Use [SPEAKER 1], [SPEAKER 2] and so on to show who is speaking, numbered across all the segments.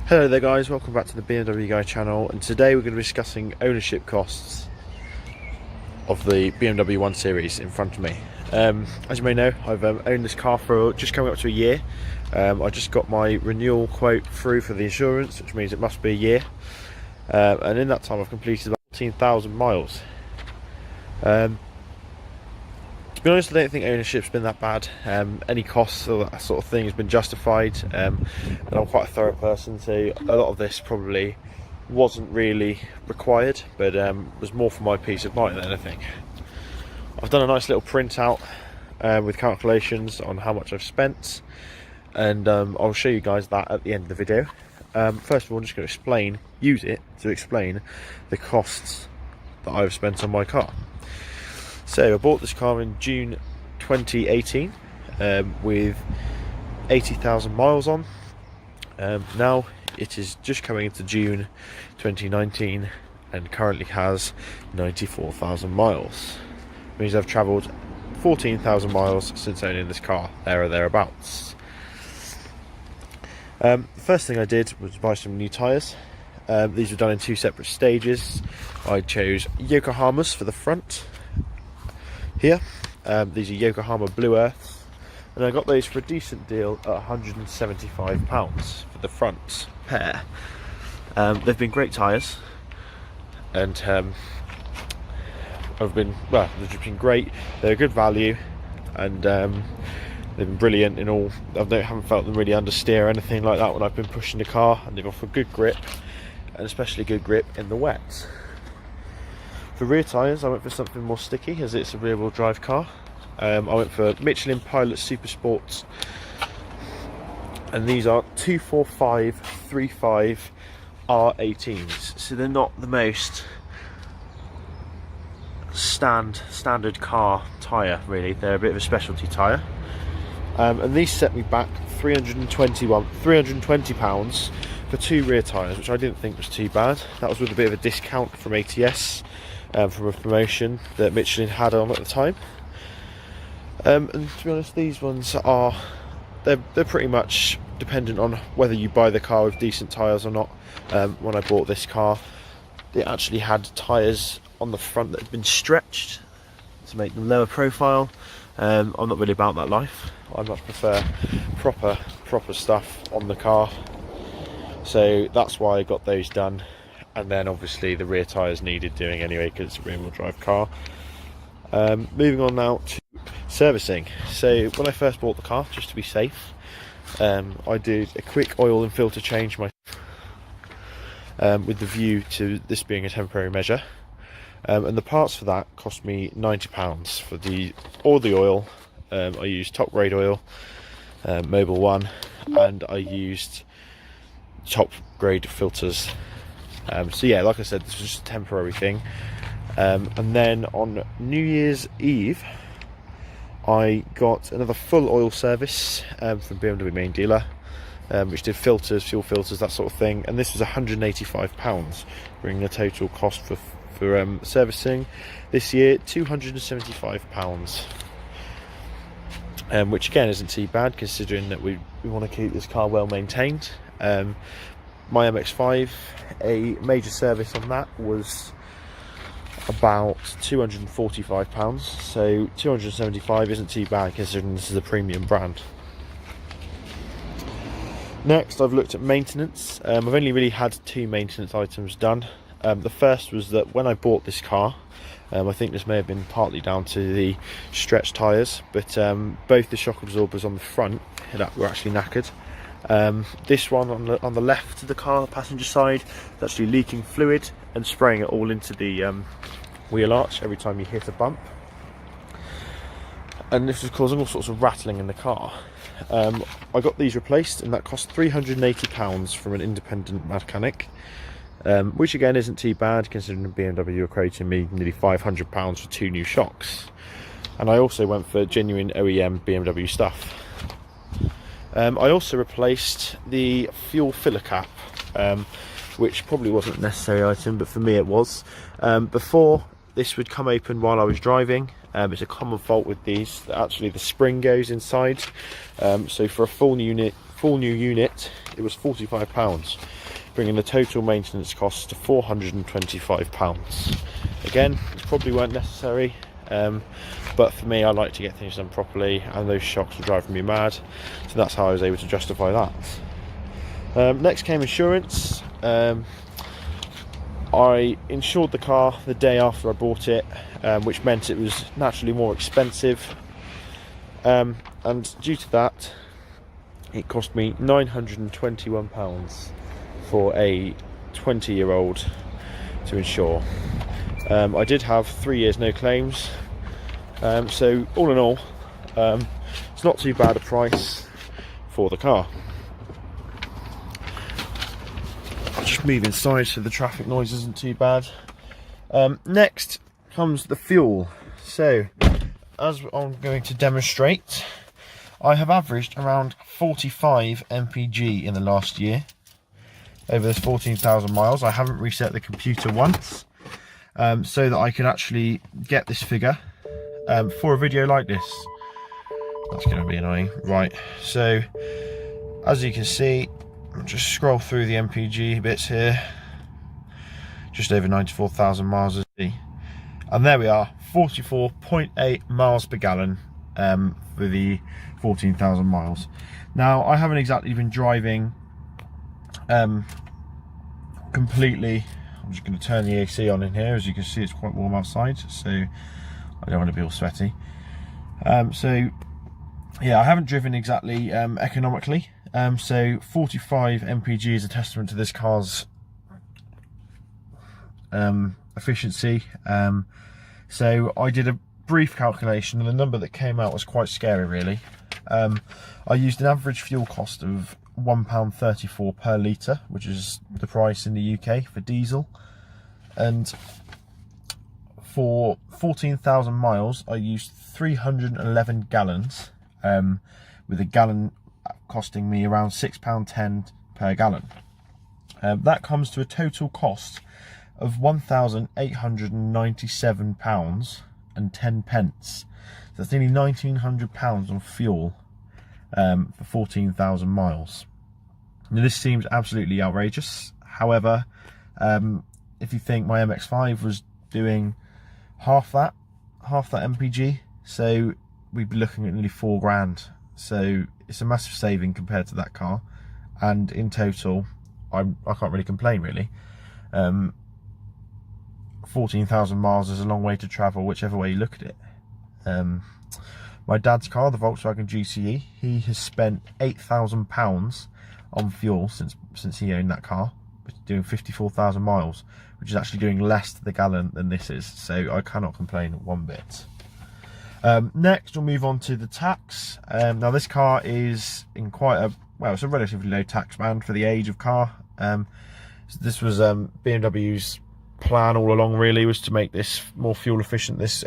[SPEAKER 1] Hello there guys, welcome back to the BMW Guy channel, and today we're going to be discussing ownership costs of the BMW 1 Series in front of me. As you may know, I've owned this car for just coming up to a year. I just got my renewal quote through for the insurance, which means it must be a year, and in that time I've completed about 14,000 miles. To be honest, I don't think ownership's been that bad. Any costs or that sort of thing has been justified, and I'm quite a thorough person, so a lot of this probably wasn't really required, but was more for my peace of mind than anything. I've done a nice little printout with calculations on how much I've spent, and I'll show you guys that at the end of the video. First of all, I'm just going to use it to explain the costs that I've spent on my car. So I bought this car in June 2018 with 80,000 miles on. Now it is just coming into June 2019 and currently has 94,000 miles. It means I've travelled 14,000 miles since owning this car, there or thereabouts. The first thing I did was buy some new tyres. These were done in two separate stages. I chose Yokohamas for the front. Here, these are Yokohama Blue Earths, and I got those for a decent deal at £175 for the front pair. They've been great tyres, and they've just been great. They're a good value, and they've been brilliant in all. I haven't felt them really understeer or anything like that when I've been pushing the car, and they've offered good grip, and especially good grip in the wet. For rear tyres, I went for something more sticky, as it's a rear-wheel drive car. I went for Michelin Pilot Super Sports, and these are 245/35 R18s. So they're not the most standard car tyre, really. They're a bit of a specialty tyre, and these set me back £320 for two rear tyres, which I didn't think was too bad. That was with a bit of a discount from ATS. From a promotion that Michelin had on at the time, and to be honest, these ones are they're pretty much dependent on whether you buy the car with decent tyres or not. When I bought this car, it actually had tyres on the front that had been stretched to make them lower profile. I'm not really about that life. I much prefer proper stuff on the car, so that's why I got those done. And then obviously the rear tyres needed doing anyway because it's a rear wheel drive car. Moving on now to servicing. So when I first bought the car, just to be safe, I did a quick oil and filter change with the view to this being a temporary measure. And the parts for that cost me £90 for all the oil. I used top grade oil, Mobil 1, and I used top grade filters. So yeah, like I said, this was just a temporary thing. And then on New Year's Eve, I got another full oil service from BMW main dealer, which did filters, fuel filters, that sort of thing. And this was £185, bringing the total cost for servicing this year £275, which again isn't too bad considering that we want to keep this car well maintained. My MX-5, a major service on that was about £245, so £275 isn't too bad considering this is a premium brand. Next, I've looked at maintenance. I've only really had two maintenance items done. The first was that when I bought this car, I think this may have been partly down to the stretched tyres, but both the shock absorbers on the front were actually knackered. This one on the left of the car, passenger side, is actually leaking fluid and spraying it all into the wheel arch every time you hit a bump, and this was causing all sorts of rattling in the car. I got these replaced, and that cost £380 from an independent mechanic, which again isn't too bad considering BMW were quoting me nearly £500 for two new shocks. And I also went for genuine OEM BMW stuff. I also replaced the fuel filler cap, which probably wasn't a necessary item, but for me it was. Before, this would come open while I was driving. It's a common fault with these, that actually the spring goes inside. So for a full new unit, it was £45. bringing the total maintenance costs to £425. Again, these probably weren't necessary, but for me, I like to get things done properly, and those shocks were driving me mad, so that's how I was able to justify that. Next came insurance. I insured the car the day after I bought it, which meant it was naturally more expensive, and due to that it cost me £921 for a 20-year-old to insure. I did have 3 years no claims, so all in all, it's not too bad a price for the car. I'll just move inside so the traffic noise isn't too bad. Next comes the fuel. So, as I'm going to demonstrate, I have averaged around 45 mpg in the last year over this 14,000 miles. I haven't reset the computer once, so that I can actually get this figure for a video like this. That's going to be annoying. Right, so as you can see, I'll just scroll through the mpg bits here. Just over 94,000 miles a day, and there we are, 44.8 miles per gallon for the 14,000 miles. Now, I haven't exactly been driving completely. I'm just going to turn the AC on in here. As you can see, it's quite warm outside, so I don't want to be all sweaty. So yeah, I haven't driven exactly economically, so 45 mpg is a testament to this car's efficiency. So I did a brief calculation, and the number that came out was quite scary, really. I used an average fuel cost of £1.34 per litre, which is the price in the UK for diesel, and for 14,000 miles I used 311 gallons, with a gallon costing me around £6.10 per gallon. That comes to a total cost of £1,897.10. So that's nearly £1,900 on fuel for 14,000 miles. Now, this seems absolutely outrageous. However, if you think my MX-5 was doing half that mpg, so we'd be looking at nearly £4,000. So it's a massive saving compared to that car, and in total, I can't really complain, really. 14,000 miles is a long way to travel, whichever way you look at it. My dad's car, the Volkswagen GCE, he has spent £8,000 on fuel since he owned that car, doing 54,000 miles, which is actually doing less to the gallon than this is, so I cannot complain one bit. Next, we'll move on to the tax. Now, this car is in quite a, well, it's a relatively low tax band for the age of car. So this was BMW's plan all along, really, was to make this more fuel efficient, this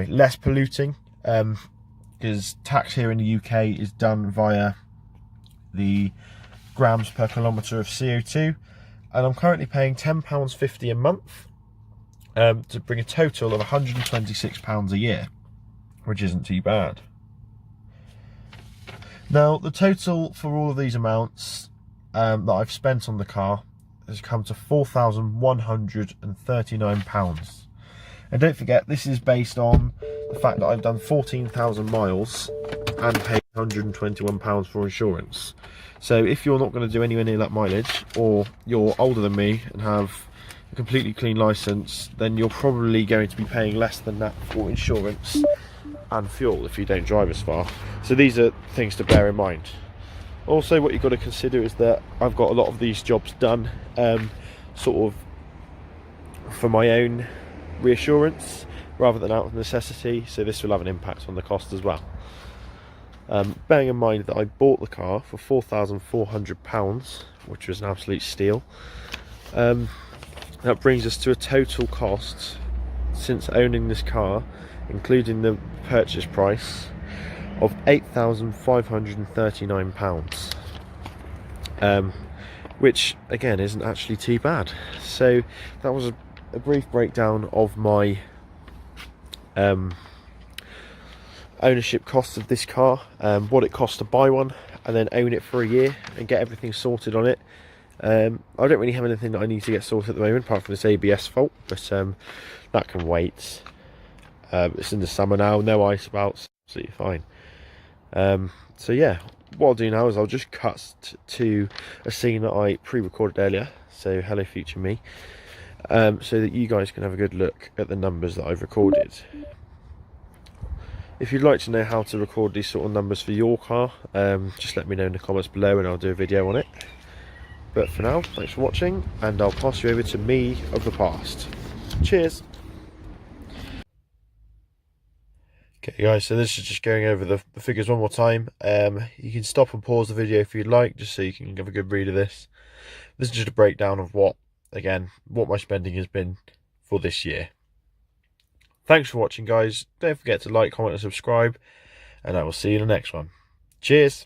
[SPEAKER 1] less polluting, because tax here in the UK is done via the grams per kilometre of CO2, and I'm currently paying £10.50 a month, to bring a total of £126 a year, which isn't too bad. Now, the total for all of these amounts that I've spent on the car has come to £4,139. And don't forget, this is based on the fact that I've done 14,000 miles and paid £121 for insurance. So if you're not going to do anywhere near that mileage, or you're older than me and have a completely clean licence, then you're probably going to be paying less than that for insurance and fuel if you don't drive as far. So these are things to bear in mind. Also, what you've got to consider is that I've got a lot of these jobs done sort of for my own reassurance rather than out of necessity, so this will have an impact on the cost as well. Bearing in mind that I bought the car for £4,400, which was an absolute steal, that brings us to a total cost since owning this car, including the purchase price, of £8,539, which again isn't actually too bad. So that was a brief breakdown of my ownership costs of this car, what it costs to buy one, and then own it for a year and get everything sorted on it. I don't really have anything that I need to get sorted at the moment apart from this ABS fault, but that can wait. It's in the summer now, no ice about, absolutely fine. So yeah, what I'll do now is I'll just cut to a scene that I pre-recorded earlier, so hello future me, so that you guys can have a good look at the numbers that I've recorded. If you'd like to know how to record these sort of numbers for your car, just let me know in the comments below and I'll do a video on it. But for now, thanks for watching, and I'll pass you over to me of the past. Cheers! Okay guys, so this is just going over the figures one more time. You can stop and pause the video if you'd like, just so you can have a good read of this. This is just a breakdown of what my spending has been for this year. Thanks for watching guys, don't forget to like, comment and subscribe, and I will see you in the next one. Cheers!